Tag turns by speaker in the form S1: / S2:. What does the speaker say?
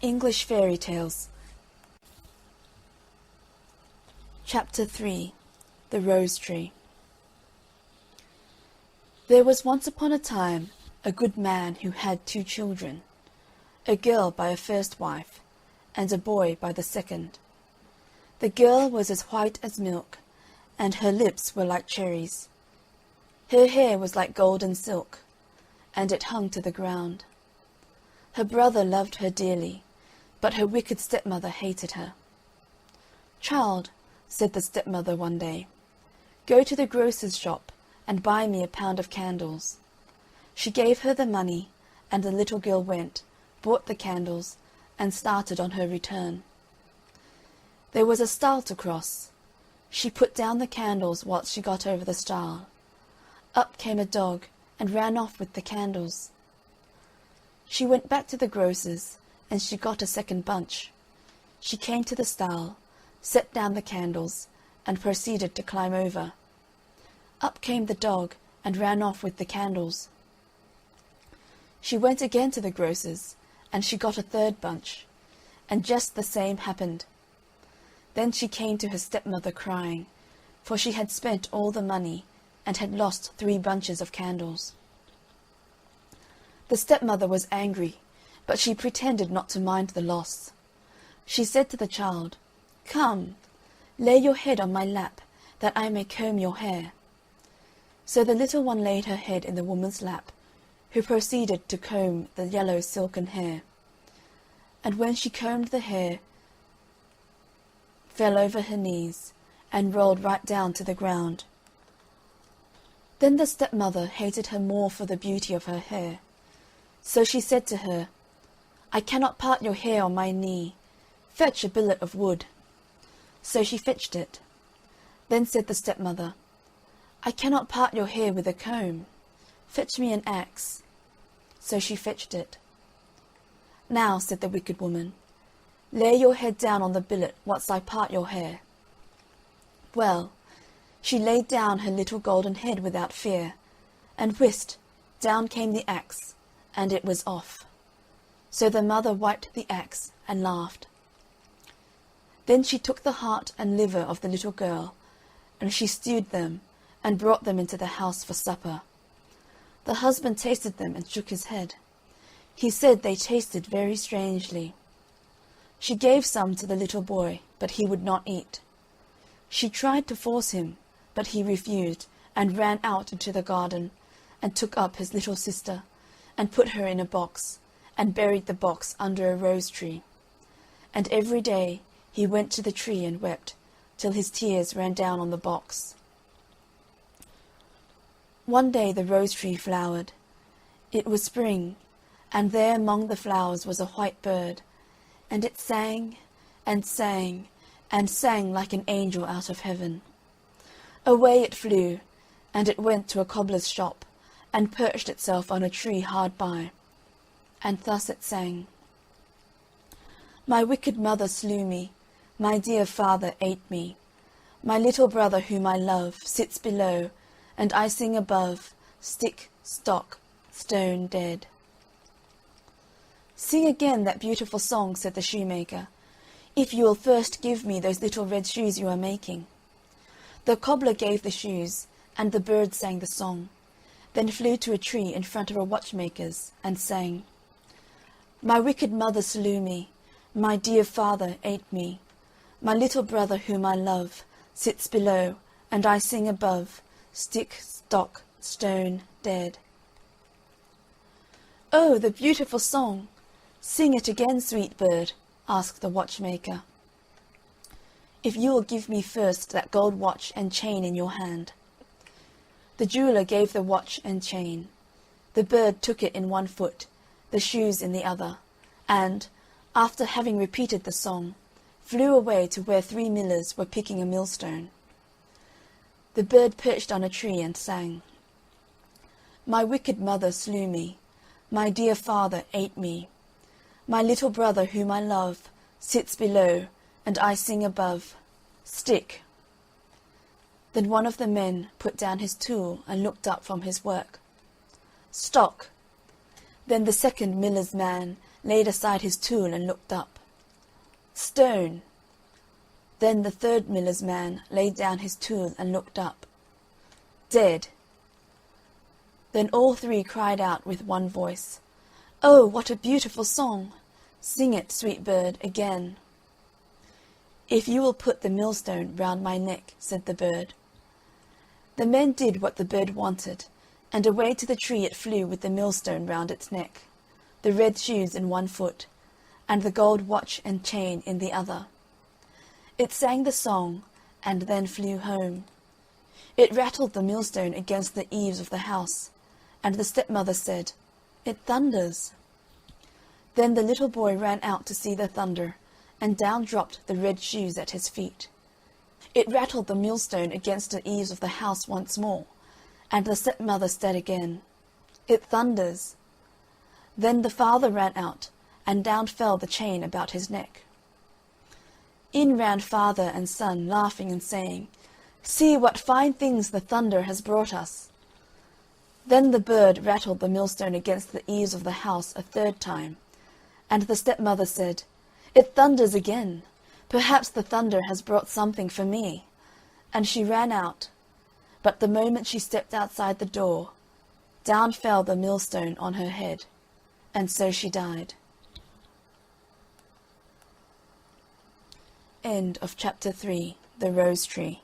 S1: English Fairy Tales. Chapter 3. The Rose Tree. There was once upon a time a good man who had 2 children, a girl by a first wife, and a boy by the second. The girl was as white as milk, and her lips were like cherries. Her hair was like golden silk, and it hung to the ground. Her brother loved her dearly, but her wicked stepmother hated her. "Child," said the stepmother one day, "go to the grocer's shop and buy me a pound of candles." She gave her the money, and the little girl went, bought the candles, and started on her return. There was a stile to cross. She put down the candles whilst she got over the stile. Up came a dog and ran off with the candles. She went back to the grocer's, and she got a second bunch. She came to the stile, set down the candles, and proceeded to climb over. Up came the dog and ran off with the candles. She went again to the grocer's, and she got a third bunch, and just the same happened. Then she came to her stepmother crying, for she had spent all the money and had lost 3 bunches of candles. The stepmother was angry, but she pretended not to mind the loss. She said to the child, "Come, lay your head on my lap, that I may comb your hair." So the little one laid her head in the woman's lap, who proceeded to comb the yellow silken hair. And when she combed the hair, fell over her knees, and rolled right down to the ground. Then the stepmother hated her more for the beauty of her hair. So she said to her, "I cannot part your hair on my knee. Fetch a billet of wood." So she fetched it. Then said the stepmother, "I cannot part your hair with a comb. Fetch me an axe." So she fetched it. "Now," said the wicked woman, "lay your head down on the billet whilst I part your hair." Well, she laid down her little golden head without fear, and whist, down came the axe, and it was off. So the mother wiped the axe and laughed. Then she took the heart and liver of the little girl, and she stewed them, and brought them into the house for supper. The husband tasted them and shook his head. He said they tasted very strangely. She gave some to the little boy, but he would not eat. She tried to force him, but he refused, and ran out into the garden, and took up his little sister, and put her in a box, and buried the box under a rose tree. And every day he went to the tree and wept, till his tears ran down on the box. One day the rose tree flowered. It was spring, and there among the flowers was a white bird, and it sang and sang and sang like an angel out of heaven. Away it flew, and it went to a cobbler's shop, and perched itself on a tree hard by, and thus it sang: "My wicked mother slew me, my dear father ate me. My little brother whom I love sits below, and I sing above, stick, stock, stone dead." "Sing again that beautiful song," said the shoemaker, "if you will first give me those little red shoes you are making." The cobbler gave the shoes, and the bird sang the song, then flew to a tree in front of a watchmaker's, and sang: "My wicked mother slew me, my dear father ate me. My little brother whom I love sits below, and I sing above, stick, stock, stone dead." "Oh, the beautiful song! Sing it again, sweet bird," asked the watchmaker. "If you will give me first that gold watch and chain in your hand." The jeweller gave the watch and chain. The bird took it in one foot, the shoes in the other, and, after having repeated the song, flew away to where 3 millers were picking a millstone. The bird perched on a tree and sang: "My wicked mother slew me, my dear father ate me. My little brother whom I love sits below, and I sing above, stick." Then one of the men put down his tool and looked up from his work. "Stock." Then the second miller's man laid aside his tool and looked up. "Stone!" Then the third miller's man laid down his tool and looked up. "Dead!" Then all three cried out with one voice, "Oh, what a beautiful song! Sing it, sweet bird, again." "If you will put the millstone round my neck," said the bird. The men did what the bird wanted, and away to the tree it flew with the millstone round its neck, the red shoes in one foot, and the gold watch and chain in the other. It sang the song, and then flew home. It rattled the millstone against the eaves of the house, and the stepmother said, "It thunders." Then the little boy ran out to see the thunder, and down dropped the red shoes at his feet. It rattled the millstone against the eaves of the house once more, and the stepmother said again, "It thunders." Then the father ran out, and down fell the chain about his neck. In ran father and son, laughing and saying, "See what fine things the thunder has brought us." Then the bird rattled the millstone against the eaves of the house a third time, and the stepmother said, "It thunders again. Perhaps the thunder has brought something for me." And she ran out, but the moment she stepped outside the door, down fell the millstone on her head, and so she died. End of chapter 3, The Rose Tree.